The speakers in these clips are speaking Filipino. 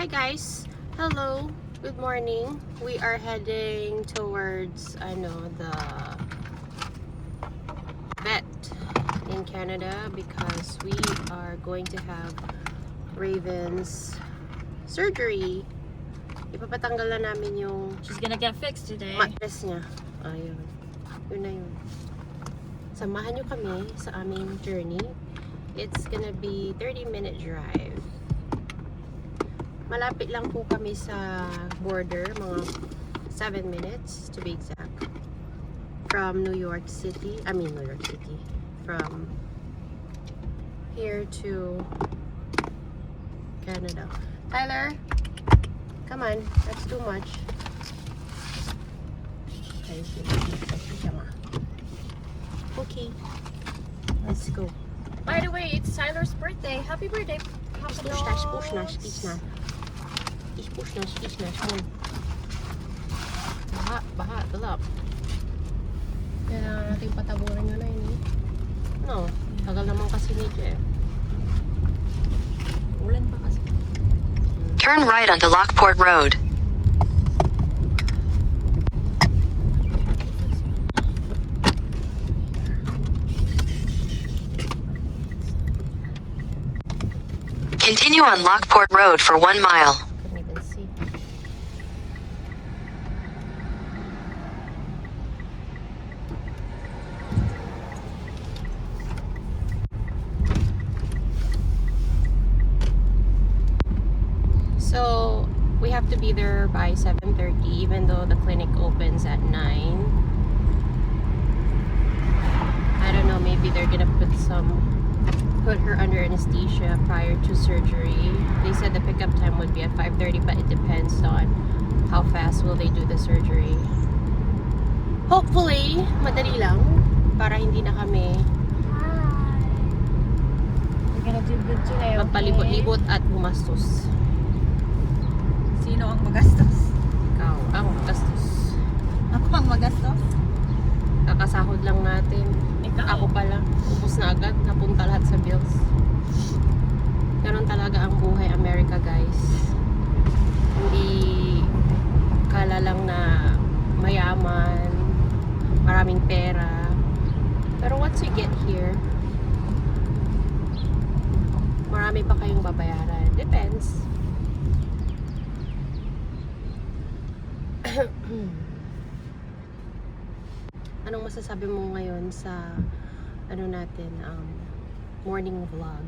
Hi guys! Hello! Good morning! We are heading towards the vet in Canada because we are going to have Raven's surgery. Ipapatanggal na namin yung She's gonna get fixed today. mattress niya. Ayun. Yun na yun. Samahan nyo kami sa aming journey. It's gonna be 30-minute drive. Malapit lang po kami sa border, mga 7 minutes to be exact. From New York City, from here to Canada. Tyler, come on, that's too much. Okay, let's go. By the way, it's Tyler's birthday. Happy birthday, Papa Dogs. Push na. Come on. Baha, galap. Kailangan natin pataburin yun na yun eh. No, tagal naman kasi ni Jeff. Ulan pa kasi. Turn right onto Lockport Road. Continue on Lockport Road for 1 mile. Couldn't even see. So we have to be there by 7:30 even though the clinic opens at 9. I don't know, maybe they're gonna put her under anesthesia prior to surgery. They said the pickup time would be at 5:30, but it depends on how fast will they do the surgery. Hopefully, madali lang para hindi na kami We're gonna do good today, okay? magpalibot-libot at gumastos. Sino ang magastos? Ikaw ang gastos. Ako ang magastos? Kakasahod lang natin. Ikaw. Ako pala, ubos na agad, napunta lahat sa bills. Ganon talaga ang buhay America, guys. Hindi kala lang na mayaman, maraming pera. Pero once you get here, marami pa kayong babayaran. Depends. Anong masasabi mo ngayon sa natin, morning vlog?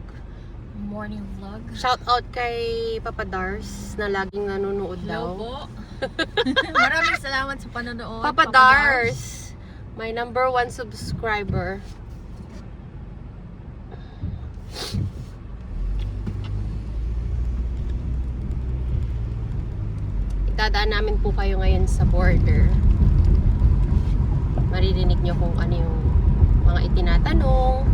Morning vlog. Shout out kay Papa Dars na laging nanonood daw. Hello po. Maraming salamat sa panonood. Papa Dars, my #1 subscriber. Itadaan namin po kayo ngayon sa border. Maririnig nyo kung ano yung mga itinatanong.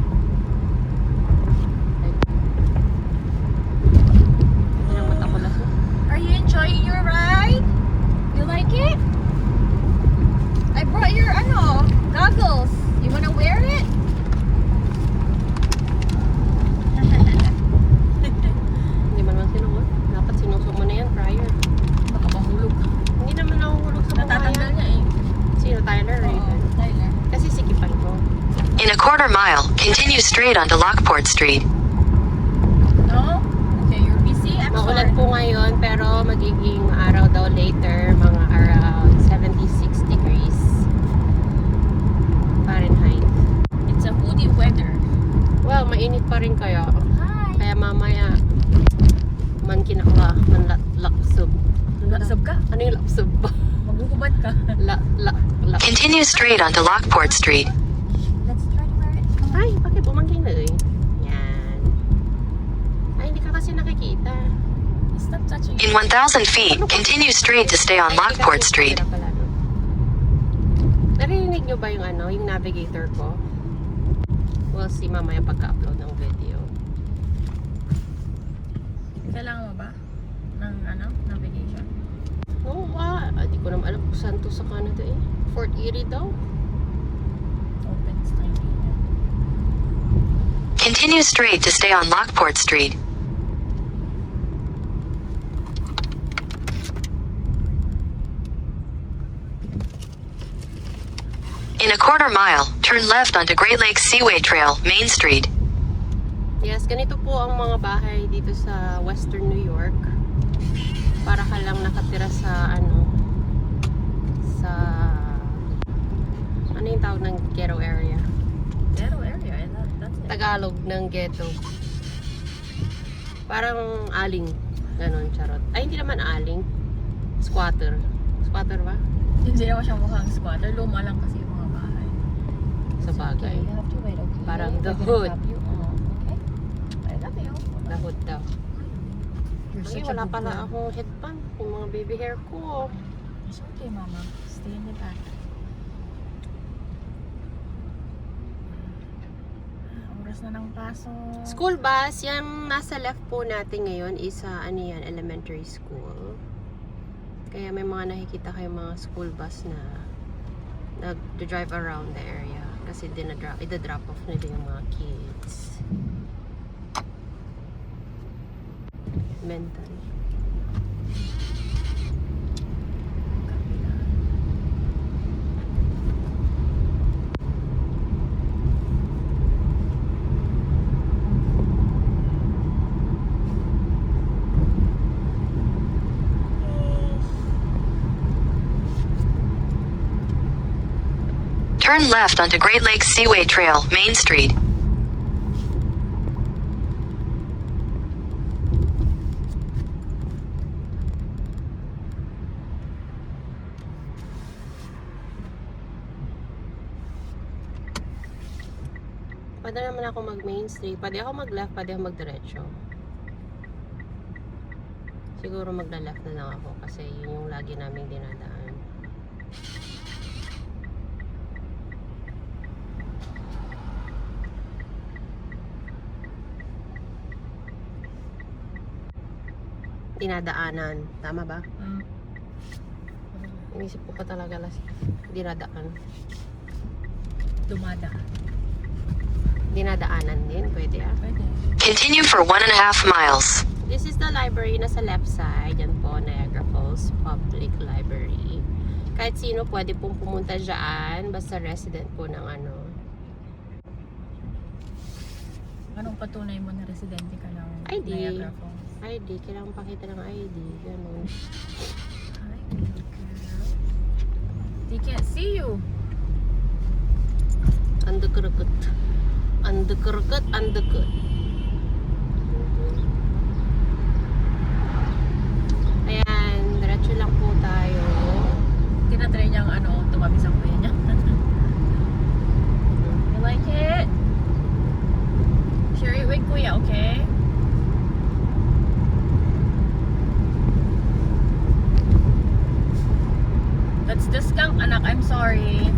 Yan ang mata ko lang. Are you enjoying your ride? You like it? I brought your goggles. You wanna wear it? Hindi man lang sinuot. Dapat sinusok mo na yan prior. Baka mahulog. Hindi naman nahuhulog sa Natatanggal buhayan. niya eh. Sino? Tyler? Raven? Oo, Tyler. Kasi sikipan ko. In a quarter mile, continue straight onto Lockport Street. No? Okay, you're busy? I'm Maulan sorry. po ngayon pero magiging araw daw later, mga around 76 degrees Fahrenheit. It's a hoodie weather. Well, mainit pa rin kaya. Hi. Kaya mamaya man kinakla, man lapsub. Lapsub ka? Ano yung lapsub ba? Magugubad ka. Continue straight onto Lockport Street. Let's try to wear it. Ay, bakit bumangking na rin? Yan. Ay, hindi ka kasi nakikita. Stop touching In 1,000 feet, continue straight to stay on Lockport Street. Narinig nyo ba yung yung navigator ko? We'll see mamaya pagka-upload ng video. Kailangan mo ba? Ng navigation? Oo, di ko naman alam kung saan to sa Canada eh. Fort Erie daw. Open time. Continue straight to stay on Lockport Street. In a quarter mile, turn left onto Great Lakes Seaway Trail, Main Street. Yes, ganito po ang mga bahay dito sa Western New York. Para ka lang nakatira sa ano yung tawag ng ghetto area? Ghetto area, and that's it. Tagalog ng ghetto. Parang aling. Ganon, charot. Ay, hindi naman aling. Squatter. Squatter ba? Hindi naman siya mukhang squatter. Luma lang kasi yung mga bahay. Sa bagay. Okay, you have to wait, okay? Parang the We're gonna hood. stop you. Okay? I love you. Lahod daw. You're Ay, such a wala good pala girl. akong headband. Yung mga baby hair ko. It's okay, Mama. Stay in the back. Oras na ng pasok. School bus, yung nasa left po natin ngayon is ano yan, elementary school. Kaya may mga nakikita kayong mga school bus na nag-drive around the area. Kasi ida-drop off nila yung mga kids. Mental. Turn left onto Great Lakes Seaway Trail, Main Street. Pwede naman ako mag-main street. Pwede ako mag-left, pwede ako mag-diretso. Siguro magla-left na lang ako kasi yun yung lagi naming dinadaan. Dinadaanan. Tama ba? Inisip ko pa talaga dinadaan. Dumada. Dinadaanan din. Pwede ah. Pwede. Continue for 1.5 miles. This is the library na sa left side. Yan po, Niagara Falls Public Library. Kahit sino pwede pong pumunta dyan. Basta resident po ng ano. Anong patunay mo na residente ka ng ID. Niagara Falls? ID. Kailangan pakita ng ID. Ganun. Hi, baby girl. They can't see you. Andukurukut. Andukurukut. Andukut. Ayan. Diretso lang po tayo. Tinatry niyang tumabi sa kuya niya. You like it? Share it with kuya, okay? That's the skunk, anak. I'm sorry.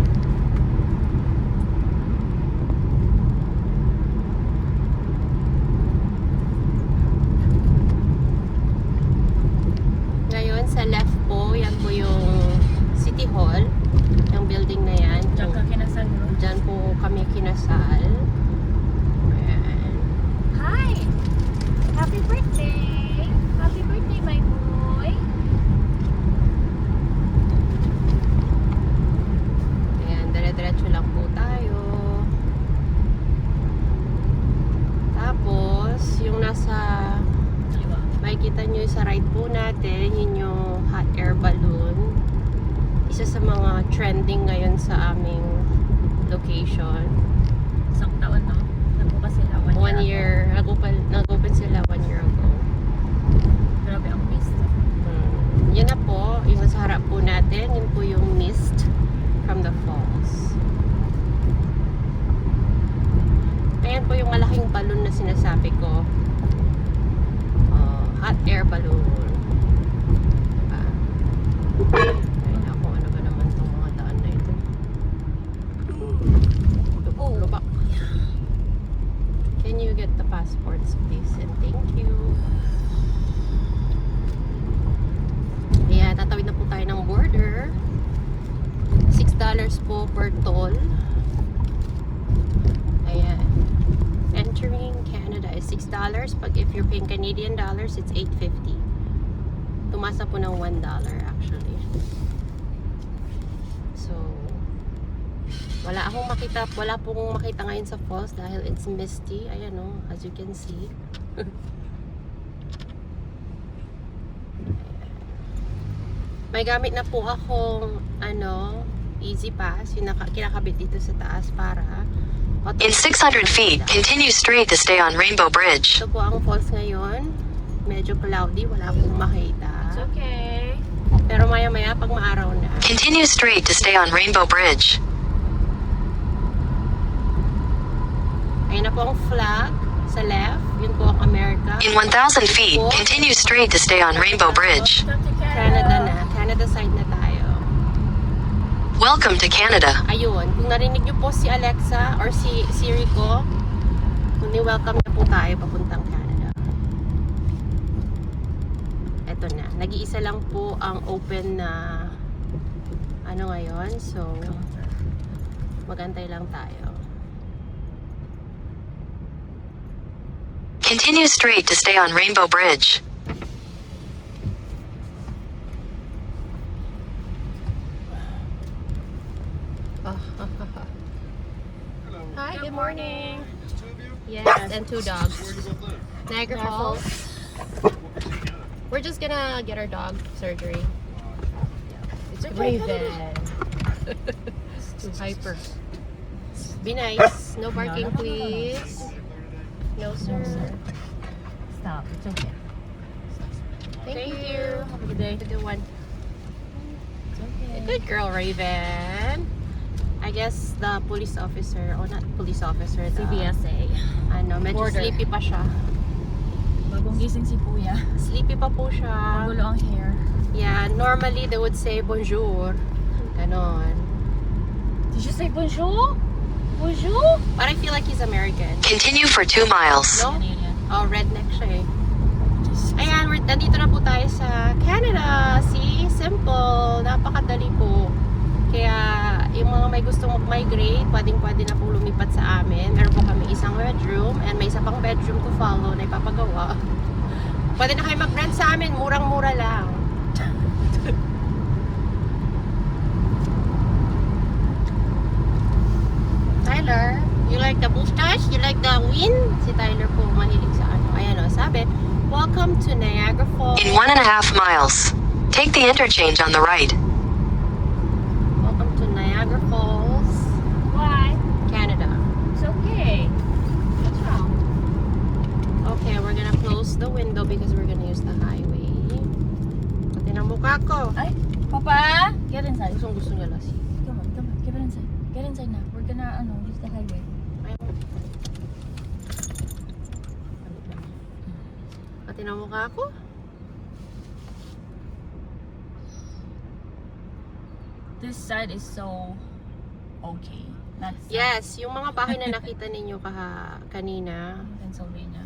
Ngayon, sa left po, yan po yung City Hall. Yung building na yan. Diyan ka kinasal, bro. Diyan po kami kinasal. Ayan. Hi! Happy birthday! Happy birthday, my boy! Ayan, dire-diretso lang po tayo. Tapos, yung nasa Kaliwa. makikita nyo sa right po natin, yun yung hot air balloon. Isa sa mga trending ngayon sa aming location. Isang taon, no? Nagbukas sila 1 1 year, nag-open sila 1 year ago. Grabe ang mist. Yan na po, yung sa harap po natin, yun po yung mist from the falls. Ayan po yung malaking balloon na sinasabi ko. Hot air balloon. Diba? Ay naku, ano ba naman itong mga daan na ito? Lubak. Can you get the passports please? And thank you. Ayan, tatawid na po tayo ng border. $6 po per toll. Ayan. Entering Canada is $6. Pag if you're paying Canadian dollars, it's $8.50. Tumasa po ng $1 actually. So, Wala pong makita ngayon sa falls dahil it's misty. Ayan o, as you can see. May gamit na po akong Easy Pass, yung kinakabit dito sa taas para In 600 feet, continue straight to stay on Rainbow Bridge. Ito po ang falls ngayon. Medyo cloudy, wala pong makita. It's okay. Pero maya-maya pag maaraw na. Continue straight to stay on Rainbow Bridge. Ayun na po ang flag sa left. Yun po ang America. In 1,000 feet, continue straight to stay on Rainbow Bridge. Welcome to Canada na. Canada side na tayo. Welcome to Canada. Ayun. Kung narinig niyo po si Alexa or si Siri ko, welcome na po tayo papuntang Canada. Eto na. Nag-iisa lang po ang open na ngayon. So, magantay lang tayo. Continue straight to stay on Rainbow Bridge. Hi, good morning. Just two of you? Yes, and 2 dogs. Where you both live? Niagara Falls. We're just gonna get our dog surgery. It's Raven. It's too hyper. Be nice. No barking, please. No, sir. Stop. It's okay. Thank you. Have a good day. Have a good one. It's okay. Good girl, Raven. I guess the police officer, or not police officer, the, CBSA. medyo Border. sleepy pa siya. Bagong gising si Kuya. Sleepy pa po siya. Magulo ang hair. Yeah, normally they would say bonjour. Ganon. Did you say bonjour? Bonjour? But I feel like he's American. Continue for 2 miles. No? Ano yan? Oh, redneck siya eh. Ayan, nandito na po tayo sa Canada. See? Simple. Napakadali po. Kaya, yung mga may gustong mag-migrate, pwedeng-pwede na po lumipat sa amin. Meron po kami isang bedroom and may isa pang bedroom to follow na ipapagawa. Pwede na kayo mag-rent sa amin. Murang-mura lang. Tyler, you like the mustache? You like the wind? Si Tyler po, mahilig sa Ayan o, sabi, welcome to Niagara Falls. In 1.5 miles, take the interchange on the right. Welcome to Niagara Falls, Why? Canada. It's okay. What's wrong? Okay, we're gonna close the window because we're gonna use the highway. Pati na mukha ko. Ay, Papa! Get inside. Gustong gusto niya lasing. Come on. Get inside. Get inside na. We're gonna, use the highway. Pati na mukha ko. This side is so okay. That's Yes, yung mga bahay na nakita ninyo kanina, Pennsylvania.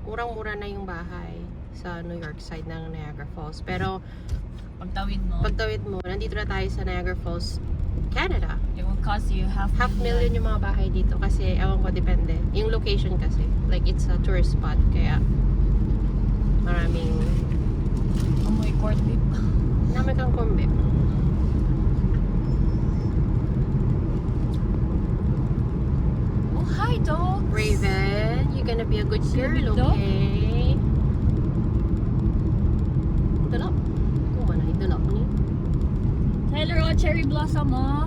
murang-mura na yung bahay sa New York side ng Niagara Falls. Pero Pagtawid mo, pagtawid mo, nandito na tayo sa Niagara Falls, Canada. it will cost you half $500,000 yung mga bahay dito kasi ewan ko, depende. Yung location kasi, like it's a tourist spot, kaya maraming Amoy court beef. namin kang kumbi. Oh, hi, dog. Raven, you're gonna be a good See girl, the dog? okay? Dalap. Kung man ay dalap ni. Tyler, oh, cherry blossom, oh.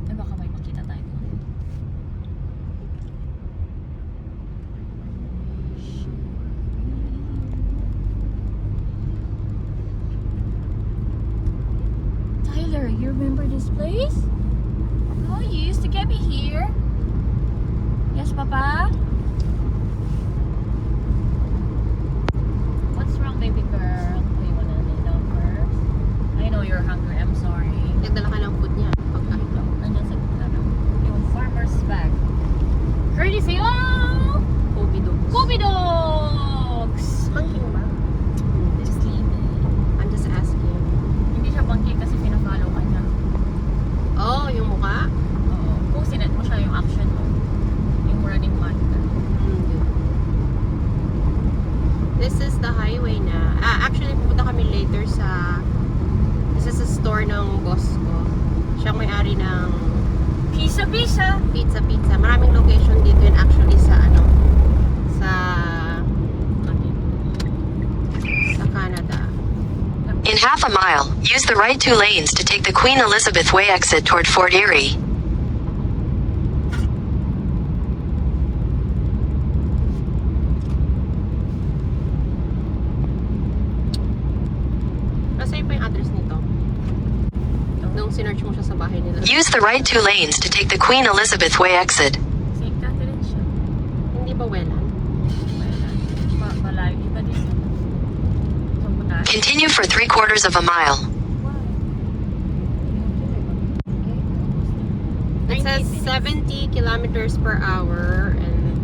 Ay, baka may makita tayo. Tyler, you remember this place? Oh, you used to get me here. Yes, Papa? What's wrong, baby girl? Do you wanna lay down first? I know you're hungry. I'm sorry. Nagdala ka ng food niya. Pagkain lang. Nandiyan sa gitna na. Yung farmer's bag. Courtesy of Kobe dogs. Kobe Dogs! Monkey mo ba? Just leave it. I'm just asking. Hindi siya bangkit kasi pinafollow ka niya. Oh, yung mukha? Oo. Kung sinet mo siya yung action mo. Yung running man ka. This is the highway na. Actually, pupunta kami later sa This is a store ng boss ko. Siyang may-ari ng Pizza. Pizza. Maraming location dito yun actually sa Canada. In half a mile, use the right 2 lanes to take the Queen Elizabeth Way exit toward Fort Erie. Nasa pa yung address nito? Nung sinearch mo siya sa bahay nila. Use the right 2 lanes to take the Queen Elizabeth Way exit. St. Catherine siya. Hindi ba Welland? Malayo. Iba din siya. So, muna. Continue for 3/4 of a mile. It says 70 kilometers per hour and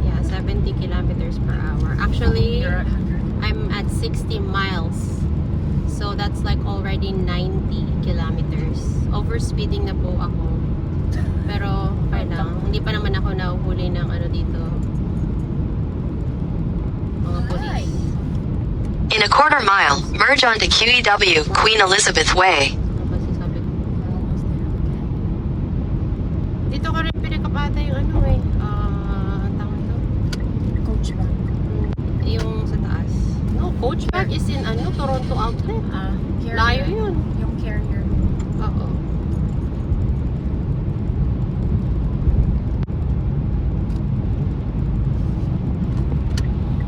yeah, 70 kilometers per hour. Actually, You're at 100. I'm at 60 miles. So that's like already 90 kilometers. Overspeeding na po ako. Pero okay lang. Hindi pa naman ako nahuhuli ng ano dito. Mga police. In a 1/4 mile, merge onto QEW Queen Elizabeth Way. Ano kasi sabi ko? Dito ko rin pinakapata yung ano eh. Tawag ito? Coach ba? Yung sa taas. No, Coach Bag is in ano, Toronto outlet. Carrier. Layo yun. Yung carrier. Oo.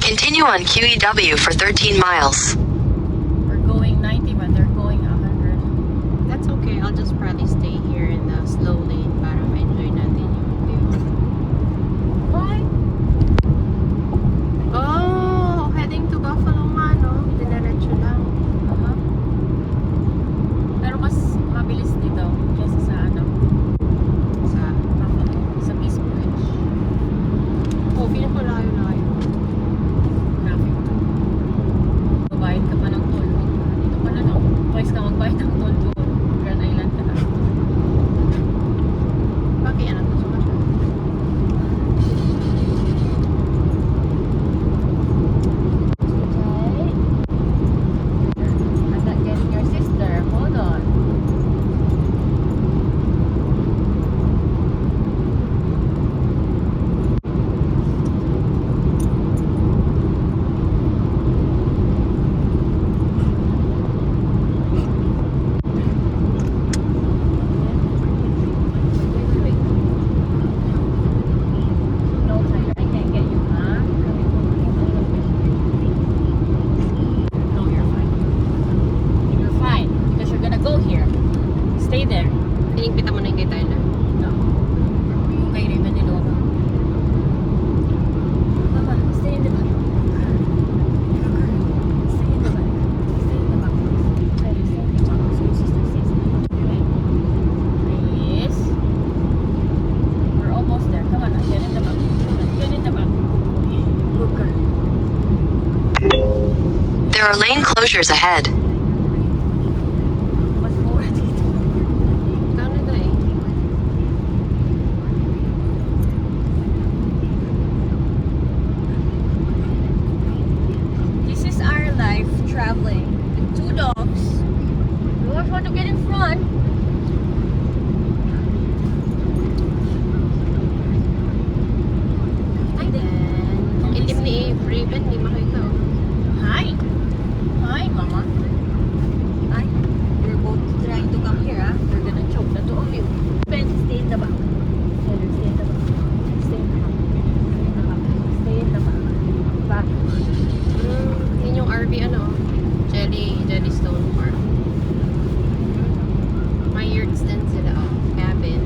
Continue on QEW for 13 miles. We're going 90 but they're going 100. That's okay. I'll just probably stay here in the slow lane para ma-enjoy natin yung view. Why? Oh, heading to Buffalo nga, no? Dinaretso lang. Pero mas mabilis dito kaysa sa ano, Sa, Buffalo, sa Peace Bridge. oh, feeling ko layo-layo. Traffic to. Magbayad ka pa ng toll. Dito pa na lang. Twice ka magbayad ng toll to Grand Island ka na. Bakit ano to? Suma siya. I'm not getting your sister. Hold on. No, Tyler, I can't get you, huh? No, you're fine. You're fine because you're gonna go here. Stay there. Tinigpita mo na yung kay Tyler. No. Yung kay Raymond de Loma. Mama, stay in the back. Stay in the back. Stay in the back. Tyler, stay in the back. So your sister stays in the back. Okay? Please. We're almost there. Come on, get in the back. Get in the back. Good girl. There are lane closures ahead. Mas mura dito. Canada eh. This is our life traveling with 2 dogs. You always want to get in front. And then, itim ni Raven, hindi makita oh. Hi. Hi, Mama. Hi. We're both trying to come here, huh? We're gonna choke the two of you. Ben, stay in the back. Taylor, stay in the back. Stay in the back. Stay in the back. Back. Yun yung RV ano, Jellystone Park. May yurts din sila oh, cabin.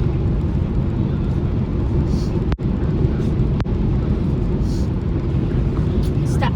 Stop.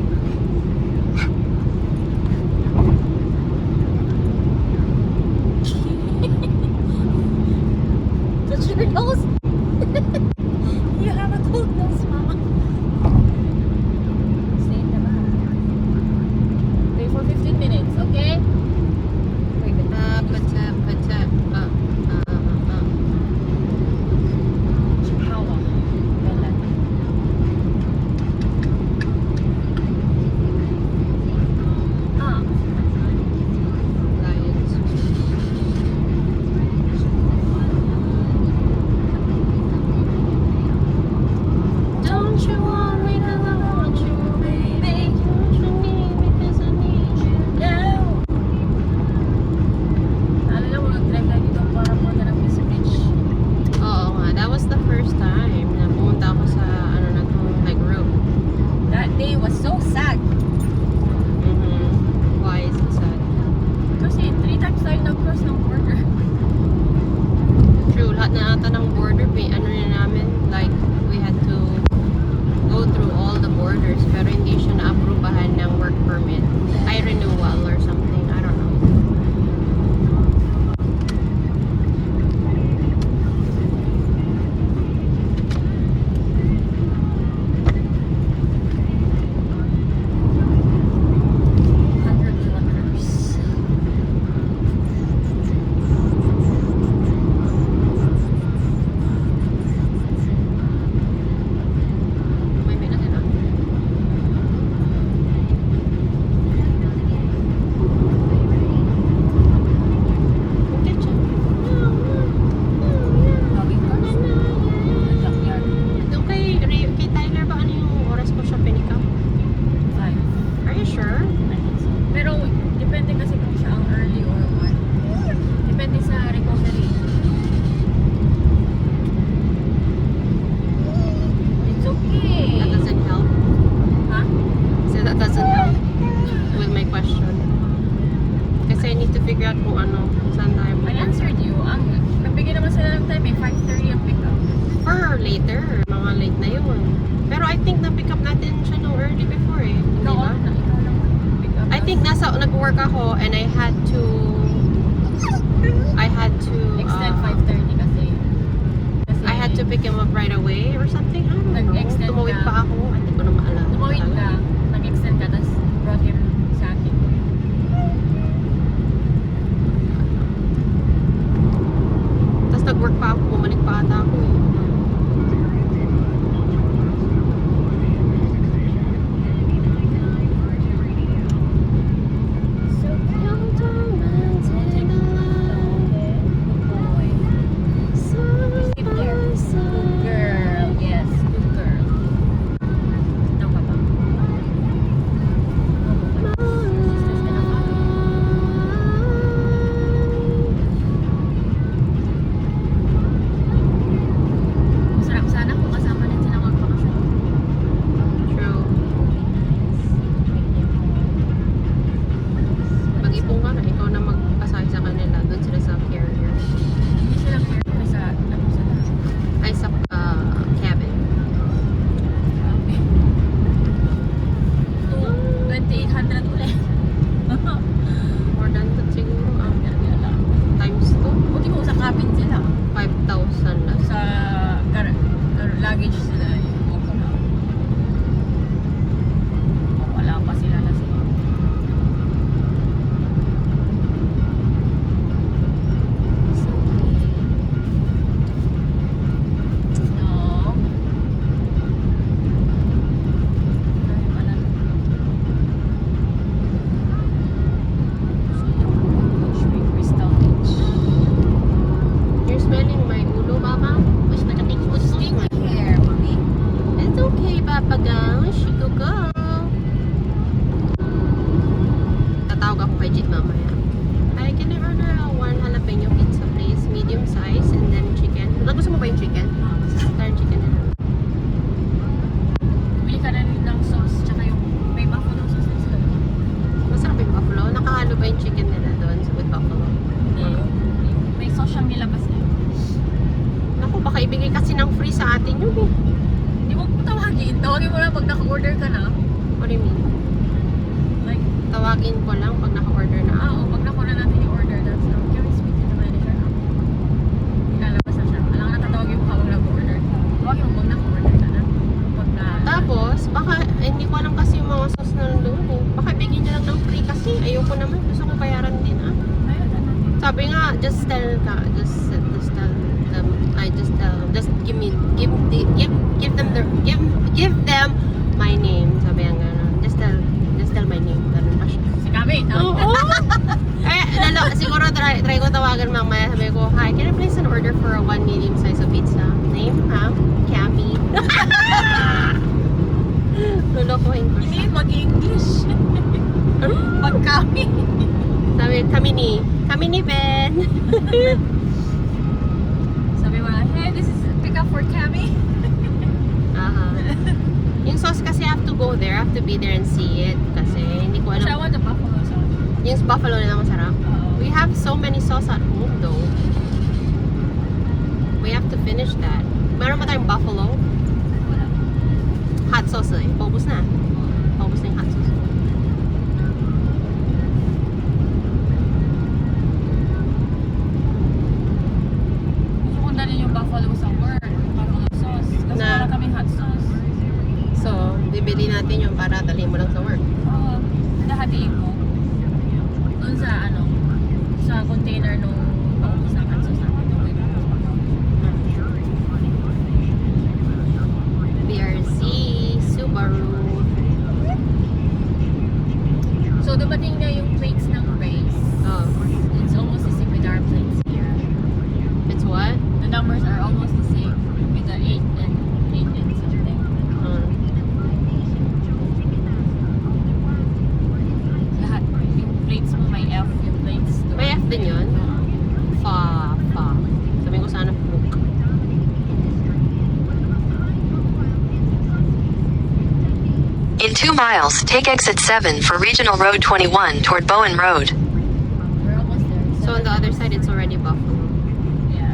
orders pero hindi siya na-aprobahan ng work permit. Ay renewal or something. I don't know. May may na sila. Okay, siya. Jogging cars. Junkyard. Doon kay Tyler ba ano yung oras ko siya pinikap? 5. Are you sure? I think so. Pero depende kasi kung siya ang early or what. Depende sa recovery. It's okay. That doesn't help. Ha? So that doesn't help with my question. Kasi I need to figure out kung ano, saan tayo I answered you. Ang nagbigay naman sila ng time eh. 5:30 ang pick up. for later. Mga late na yun. Pero I think na-pick up natin siya nung early before eh. Di Ikaw ba? ikaw lang pick up. I think nag-work ako and I had to Extend 5:30 kasi. I had to pick him up right away or something. I don't know. Nag-extend Tumawid ka. pa ako. Hindi ko na maalala. Tumawid ka. Nag-extend ka. Tapos brought him sa akin. Tapos nag-work pa ako. Bumalik pa ata ako eh. Girl, yes, good girl. Ikaw ka ba? Sisters ka na ba? Masarap sana kung kasama din sila magpakasal. True. Mag-ipong ka na. Ikaw na magpasahe sa kanila. Doon sila sa carrier. Hindi sila careful sa ano sa Ay, sa cabin. okay. 2,800 ulit. More than that siguro. Times 2. Buti kung sa cabin sila. 5,000 na. Sa luggage sila yung opo na. Wala pa sila na sila. No. Ay, wala na. Crystal Beach. You're smelling my ulo, Mama? Wish nakating mo sa Hair, mommy. It's okay, Papa Gosh. Go, go. Tatawag ako kay Jit mamaya. Hi, can I order one jalapeno pizza, please? Medium size and then chicken. Gusto mo ba yung chicken? Star chicken na lang. Bili ka na rin ng sauce, tsaka yung may buffalo sauce na sila. Masarap yung buffalo. Nakahalo ba yung chicken nila doon with buffalo? May sauce siyang nilabas na. Naku, baka ibigay kasi ng free sa atin yun eh. Hindi mo tawagin. Tawagin mo na pag naka-order ka na. What do you mean? Like, Tawagin ko lang pag naka-order na ako. oo, pag nakuha natin yung order, that's how. Can we speak to the manager now? Ilalabas na siya. Alam ka na tatawagin mo habang nag-order. Tawagin mo pag naka-order ka na. Pag na... Tapos, baka hindi ko alam kasi yung mga sauce na nandoon eh. Baka ibigay niya lang ng free kasi ayoko naman. Gusto ko bayaran din ah. Ayun, ano. Sabi nga, just tell give them my name. Sabi nga gano'n. Just tell my name. Ganun pa siya. Si Kami, no? Oo. Siguro try ko tawagan mamaya. Sabi ko, hi, can I place an order for a 1 medium size of pizza? Name, ha? Cami. Lolokohin ko siya. Hindi, mag-English. Pag Kami. Sabi, kami ni Ben. Sabi mo na, hey, this is pick up for Kami. Yung sauce kasi I have to go there, I have to be there and see it. Kasi hindi ko Siya, alam. what the buffalo sauce? Yung buffalo na lang masarap. Oo. We have so many sauce at home though. We have to finish that. Meron ba tayong buffalo? Wala. Hot sauce eh. Paubos paubos na. Paubos na yung hot sauce. Gusto ko dalhin yung buffalo sa work. Buffalo sauce. Kasi Na- wala kaming hot sauce. So, bibili natin yung para dalhin mo lang sa work. Oo. Nahatiin ko. Doon sa ano, sa container nung paubos ng hot sauce namin. BRZ, Subaru. So, dumating na yung plates ng race. Oh, It's almost the same with our plates here. it's what? The numbers are almost the same with the 8 and something. Lahat. Yung plates mo may F. Yung plates doon. May F din yun? Fa. Sabihin ko sana Fluke. In 2 miles, take exit 7 for Regional Road 21 toward Bowen Road. We're almost there. So on the other side, it's already Buffalo. Yeah.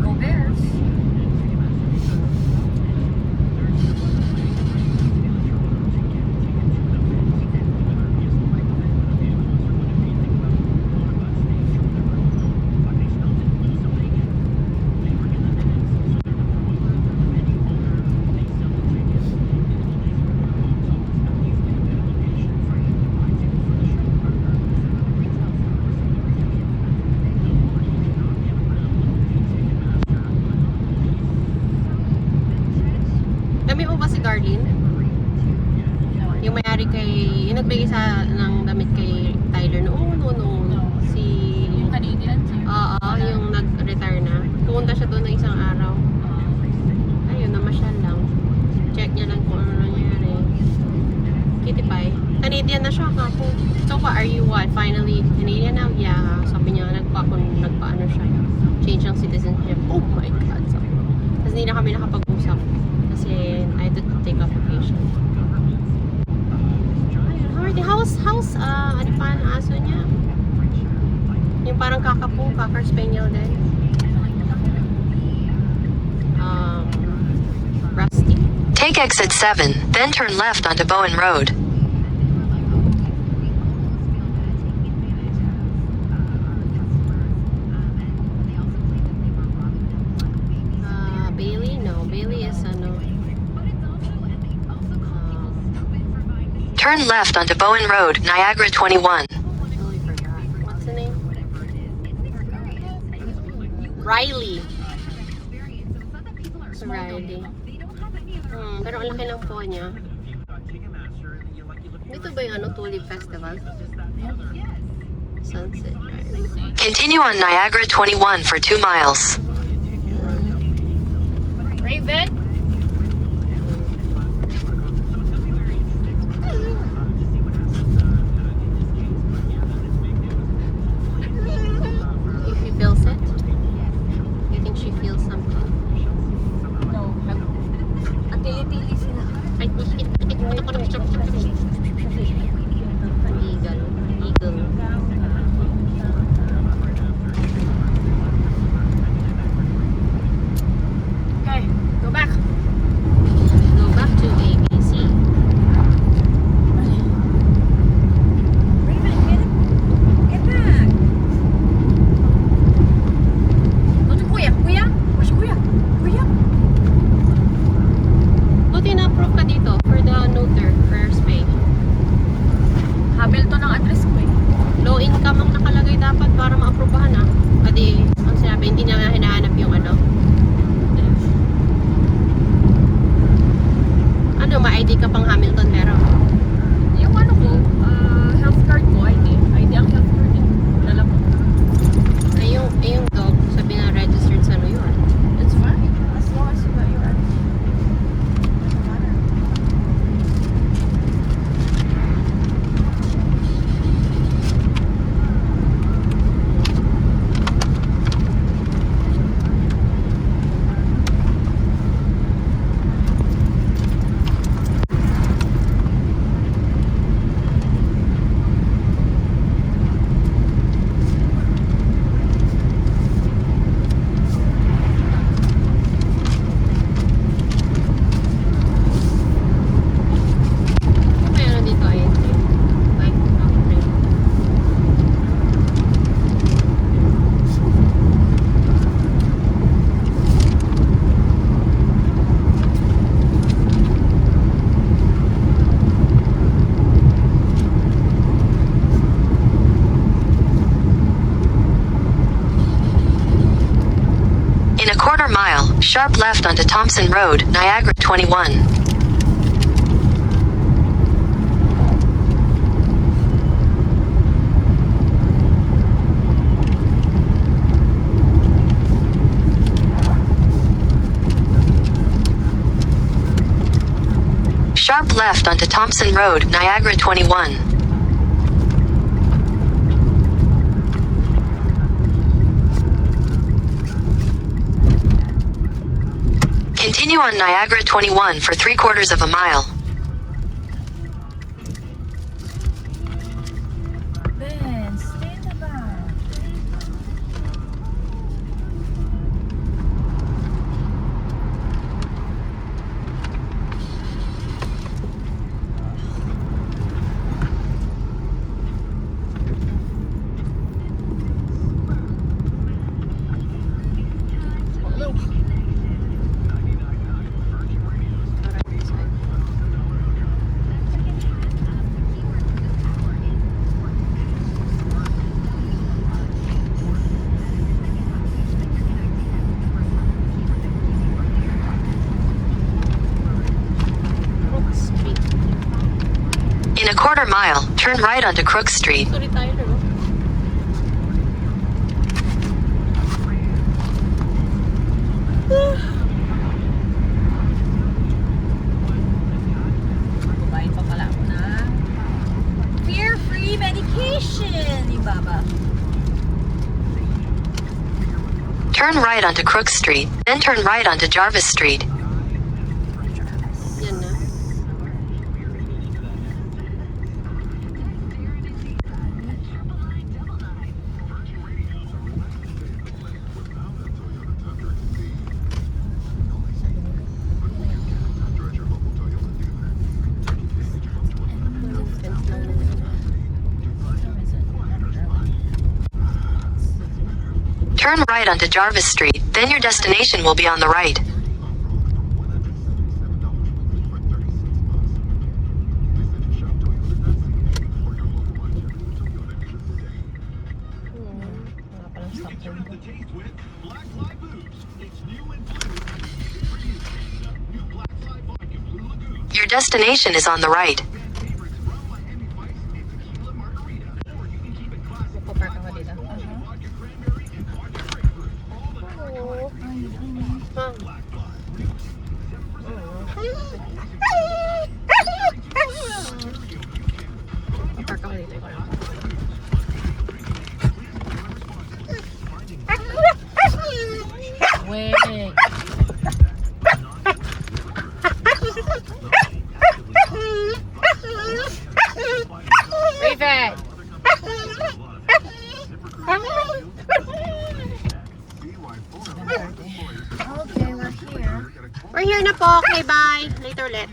Go Bears. Dami mo ba si Darlene? Yung may-ari kay... Yung nagbigay sa ng damit kay Tyler noon. Si... Yung Canadian sir. Oo, yung nag-retire na. Pumunta siya doon ng isang araw. Ayun, namasyal lang. Check niya lang kung ano nangyari. Kitty Pie. Canadian na siya ako. So far, are you what? Finally, Canadian now? Yeah. Sabi niya, nagpaano siya. Change ang citizenship. Oh my God. Sabi ko. Tapos hindi na kami nakapag-usap. Kasi I had to take a vacation. Ayun, how's ano pa ang aso niya? Yung parang kakapo, Cocker Spaniel din. Rusty. Take exit 7, then turn left onto Bowen Road. Bailey? No, Bailey is ano. Turn left onto Bowen Road, Niagara 21. Totally forgot. What's the name? Riley. Riley. Pero ang laki ng po niya. Dito ba yung ano, Tulip Festival? Sunset Drive. Continue on Niagara 21 for 2 miles. Raven? If she feels it? You think she feels something? No. Ang tili-tili sila. Ay, Eagle. Okay, go back. Go back to ABC. Raven, get back. Go to Kuya. Kuya? Where's Kuya? Kuya? Buti na-approve ka dito for the noter, first pay. Hamilton ang address ko eh. Low income ang nakalagay dapat para ma-approvehan ah. Pwede, ang sinabi, hindi niya nga hinahanap yung ano. Ano, ma-ID ka pang Hamilton meron? Yung ano ko, health card ko, ID. ID ang health card eh. Dala ko. Ay, yung dog, sabi nga registered sa New York. It's fine. As long as you got your ID. Doesn't matter. quarter mile, sharp left onto Thompson Road, Niagara 21. Sharp left onto Thompson Road, Niagara 21. Continue on Niagara 21 for 3/4 of a mile. Ben, stay in the back. In a quarter mile, turn right onto Crook Street. Sorry tayo, no? Kumain pa pala ako na fear-free medication ni Baba. Turn right onto Crook Street, then turn right onto Jarvis Street. Yan na. Turn right onto Jarvis Street, then your destination will be on the right. Wala palang stop point. Your destination is on the right. Magpapark ako dito. Magpapark ako dito. Ikaw lang. Wait. Raven! Okay, we're here. We're here na po. Okay, bye. Later ulit.